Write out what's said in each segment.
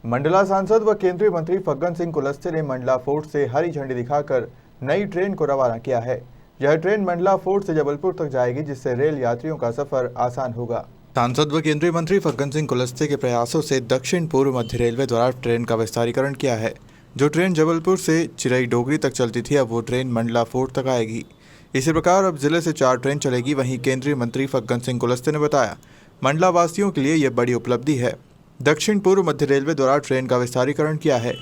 मंडला सांसद व केंद्रीय मंत्री फग्गन सिंह कुलस्ते ने मंडला फोर्ट से हरी झंडी दिखाकर नई ट्रेन को रवाना किया है। यह ट्रेन मंडला फोर्ट से जबलपुर तक जाएगी, जिससे रेल यात्रियों का सफर आसान होगा। सांसद व केंद्रीय मंत्री फग्गन सिंह कुलस्ते के प्रयासों से दक्षिण पूर्व मध्य रेलवे द्वारा ट्रेन का विस्तारीकरण किया है। जो ट्रेन जबलपुर से चिरई डोगरी तक चलती थी, अब वो ट्रेन मंडला फोर्ट तक आएगी। इसी प्रकार अब जिले से 4 ट्रेन चलेगी। वहीं केंद्रीय मंत्री फग्गन सिंह कुलस्ते ने बताया, मंडला वासियों के लिए यह बड़ी उपलब्धि है। दक्षिण पूर्व मध्य रेलवे द्वारा ट्रेन का विस्तारीकरण किया है।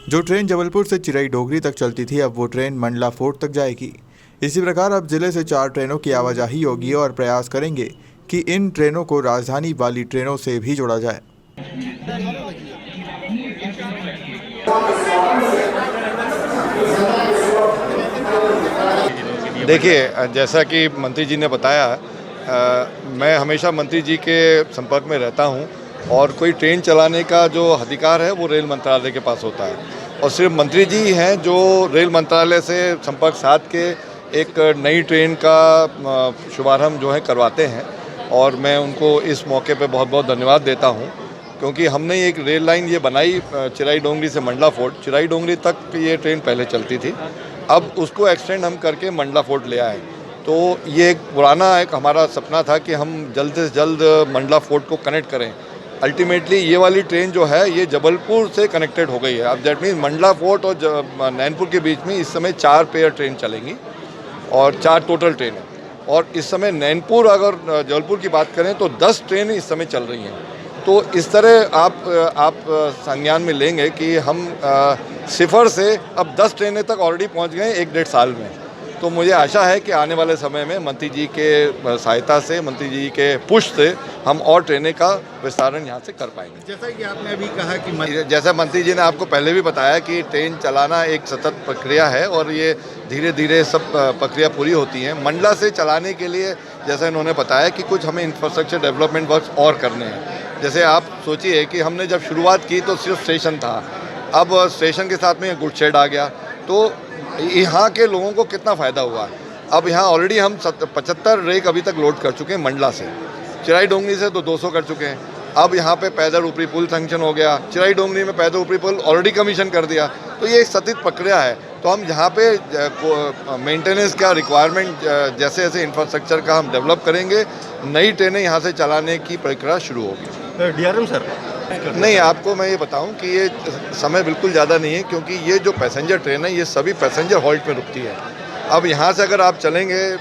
जो ट्रेन जबलपुर से चिरई डोगरी तक चलती थी, अब वो ट्रेन मंडला फोर्ट तक जाएगी। इसी प्रकार अब जिले से 4 ट्रेनों की आवाजाही होगी और प्रयास करेंगे कि इन ट्रेनों को राजधानी वाली ट्रेनों से भी जोड़ा जाए। देखिए, जैसा कि मंत्री जी ने बताया, मैं हमेशा मंत्री जी के संपर्क में रहता हूं और कोई ट्रेन चलाने का जो अधिकार है वो रेल मंत्रालय के पास होता है और सिर्फ मंत्री जी हैं जो रेल मंत्रालय से संपर्क साध के एक नई ट्रेन का शुभारंभ जो है करवाते हैं और मैं उनको इस मौके पे बहुत बहुत धन्यवाद देता हूं, क्योंकि हमने एक रेल लाइन ये बनाई चिरई डोंगरी से मंडला फोर्ट। चिरई डोंगरी तक ये ट्रेन पहले चलती थी, अब उसको एक्सटेंड हम करके मंडला फोर्ट ले आए। तो ये एक पुराना हमारा सपना था कि हम जल्द से जल्द मंडला फोर्ट को कनेक्ट करें। अल्टीमेटली ये वाली ट्रेन जो है ये जबलपुर से कनेक्टेड हो गई है। अब दैट मीन्स मंडला फोर्ट और नैनपुर के बीच में इस समय 4 पेयर ट्रेन चलेंगी और 4 टोटल ट्रेन है। और इस समय नैनपुर अगर जबलपुर की बात करें तो 10 ट्रेन इस समय चल रही हैं। तो इस तरह आप संज्ञान में लेंगे कि हम सिफर से अब 10 ट्रेनें तक ऑलरेडी पहुंच गए 1-1.5 साल में। तो मुझे आशा है कि आने वाले समय में मंत्री जी के सहायता से, मंत्री जी के पुश से हम और ट्रेनें का विस्तारण यहाँ से कर पाएंगे। जैसा कि आपने अभी कहा कि जैसा मंत्री जी ने आपको पहले भी बताया कि ट्रेन चलाना एक सतत प्रक्रिया है और ये धीरे धीरे सब प्रक्रिया पूरी होती है। मंडला से चलाने के लिए जैसा इन्होंने बताया कि कुछ हमें इंफ्रास्ट्रक्चर डेवलपमेंट वर्क्स और करने हैं। जैसे आप सोचिए कि हमने जब शुरुआत की तो सिर्फ स्टेशन था, अब स्टेशन के साथ में गुड शेड आ गया, तो यहाँ के लोगों को कितना फ़ायदा हुआ। अब यहाँ ऑलरेडी हम 75 रेक अभी तक लोड कर चुके हैं मंडला से। चिरई डोंगरी से तो 200 कर चुके हैं। अब यहाँ पे पैदल ऊपरी पुल सैंक्शन हो गया, चिरई डोंगरी में पैदल ऊपरी पुल ऑलरेडी कमीशन कर दिया। तो ये एक सतत प्रक्रिया है। तो हम यहाँ पे मेंटेनेंस का रिक्वायरमेंट जैसे जैसे इंफ्रास्ट्रक्चर का हम डेवलप करेंगे, नई ट्रेनें यहाँ से चलाने की प्रक्रिया शुरू होगी। डीआरएम सर नहीं, आपको मैं ये बताऊं कि ये समय बिल्कुल ज़्यादा नहीं है, क्योंकि ये जो पैसेंजर ट्रेन है ये सभी पैसेंजर हॉल्ट में रुकती है। अब यहाँ से अगर आप चलेंगे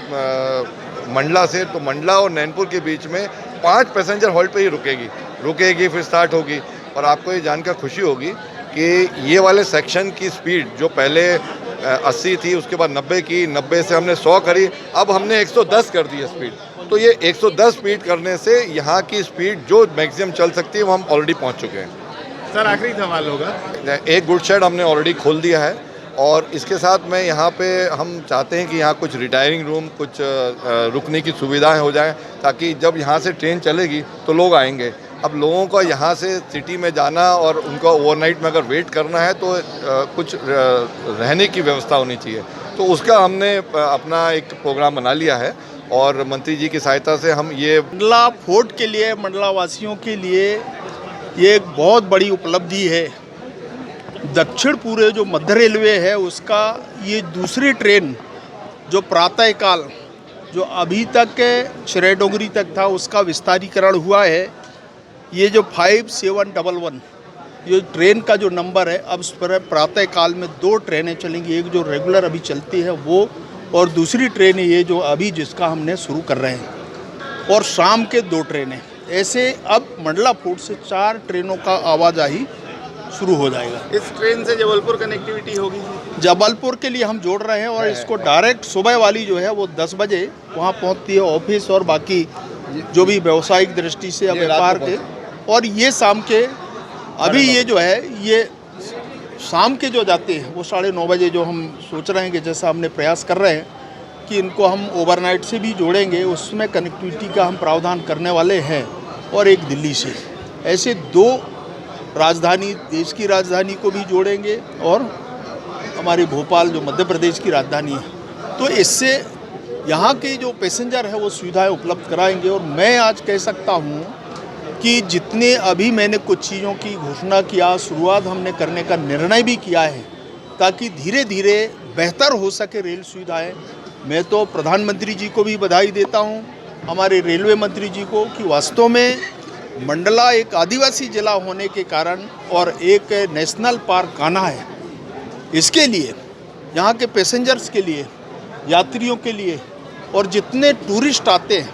मंडला से, तो मंडला और नैनपुर के बीच में 5 पैसेंजर हॉल्ट पे ही रुकेगी फिर स्टार्ट होगी। और आपको ये जानकर खुशी होगी कि ये वाले सेक्शन की स्पीड जो पहले 80 थी, उसके बाद 90 की, 90 से हमने 100 करी, अब हमने 110 कर दी है स्पीड। तो ये 110 स्पीड करने से यहाँ की स्पीड जो मैक्सिमम चल सकती है वो हम ऑलरेडी पहुँच चुके हैं। सर आखिरी सवाल होगा, एक गुड शेड हमने ऑलरेडी खोल दिया है और इसके साथ में यहाँ पे हम चाहते हैं कि यहाँ कुछ रिटायरिंग रूम, कुछ रुकने की सुविधाएं हो जाएं, ताकि जब यहाँ से ट्रेन चलेगी तो लोग आएंगे। अब लोगों को यहाँ से सिटी में जाना और उनको ओवरनाइट में अगर वेट करना है तो कुछ रहने की व्यवस्था होनी चाहिए। तो उसका हमने अपना एक प्रोग्राम बना लिया है और मंत्री जी की सहायता से हम ये मंडला फोर्ट के लिए, मंडला वासियों के लिए ये एक बहुत बड़ी उपलब्धि है। दक्षिण पूर्व जो मध्य रेलवे है उसका ये दूसरी ट्रेन जो प्रातःकाल जो अभी तक चिरई डोंगरी तक था उसका विस्तारीकरण हुआ है। ये जो 5711 ये ट्रेन का जो नंबर है, अब उस पर प्रातःकाल में 2 ट्रेनें चलेंगी, एक जो रेगुलर अभी चलती है वो और दूसरी ट्रेन ये जो अभी जिसका हमने शुरू कर रहे हैं, और शाम के 2 ट्रेनें। ऐसे अब मंडला फोर्ट से 4 ट्रेनों का आवाजाही शुरू हो जाएगा। इस ट्रेन से जबलपुर कनेक्टिविटी होगी? जबलपुर के लिए हम जोड़ रहे हैं और इसको डायरेक्ट सुबह वाली जो है वो 10 बजे वहाँ पहुँचती है, ऑफिस और बाकी जो भी व्यावसायिक दृष्टि से व्यापार के, और ये शाम के अभी ये जो है ये शाम के जो जाते हैं वो 9:30 बजे जो हम सोच रहे हैं कि जैसा हमने प्रयास कर रहे हैं कि इनको हम ओवरनाइट से भी जोड़ेंगे, उसमें कनेक्टिविटी का हम प्रावधान करने वाले हैं। और एक दिल्ली से ऐसे 2 राजधानी, देश की राजधानी को भी जोड़ेंगे और हमारी भोपाल जो मध्य प्रदेश की राजधानी है। तो इससे यहाँ के जो पैसेंजर है वो सुविधाएं उपलब्ध कराएंगे। और मैं आज कह सकता हूँ कि जितने अभी मैंने कुछ चीज़ों की घोषणा किया, शुरुआत हमने करने का निर्णय भी किया है ताकि धीरे धीरे बेहतर हो सके रेल सुविधाएं। मैं तो प्रधानमंत्री जी को भी बधाई देता हूं, हमारे रेलवे मंत्री जी को, कि वास्तव में मंडला एक आदिवासी जिला होने के कारण और एक नेशनल पार्क कान्हा है, इसके लिए यहाँ के पैसेंजर्स के लिए, यात्रियों के लिए और जितने टूरिस्ट आते हैं,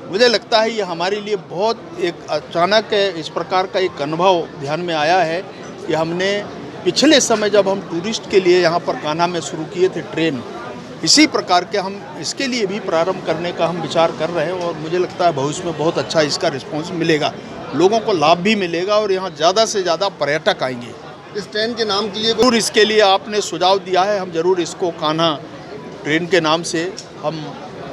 मुझे लगता है ये हमारे लिए बहुत एक अचानक इस प्रकार का एक अनुभव ध्यान में आया है कि हमने पिछले समय जब हम टूरिस्ट के लिए यहाँ पर कान्हा में शुरू किए थे ट्रेन, इसी प्रकार के हम इसके लिए भी प्रारंभ करने का हम विचार कर रहे हैं और मुझे लगता है भविष्य में बहुत अच्छा इसका रिस्पॉन्स मिलेगा, लोगों को लाभ भी मिलेगा और यहाँ ज़्यादा से ज़्यादा पर्यटक आएंगे। इस ट्रेन के नाम के लिए जरूर इसके लिए आपने सुझाव दिया है, हम जरूर इसको कान्हा ट्रेन के नाम से हम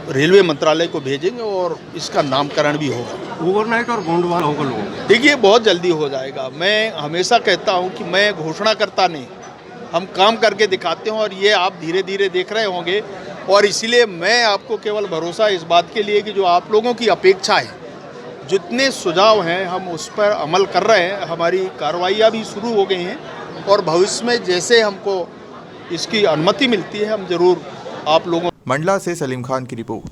रेलवे मंत्रालय को भेजेंगे और इसका नामकरण भी होगा। ओवरनाइट और गोंडवाना होगा लोगों को। देखिए बहुत जल्दी हो जाएगा। मैं हमेशा कहता हूं कि मैं घोषणा करता नहीं, हम काम करके दिखाते हैं और ये आप धीरे धीरे देख रहे होंगे और इसीलिए मैं आपको केवल भरोसा इस बात के लिए कि जो आप लोगों की अपेक्षा है, जितने सुझाव हैं हम उस पर अमल कर रहे हैं, हमारी कार्रवाइयाँ भी शुरू हो गई हैं और भविष्य में जैसे हमको इसकी अनुमति मिलती है हम जरूर आप लोगों। मंडला से सलीम खान की रिपोर्ट।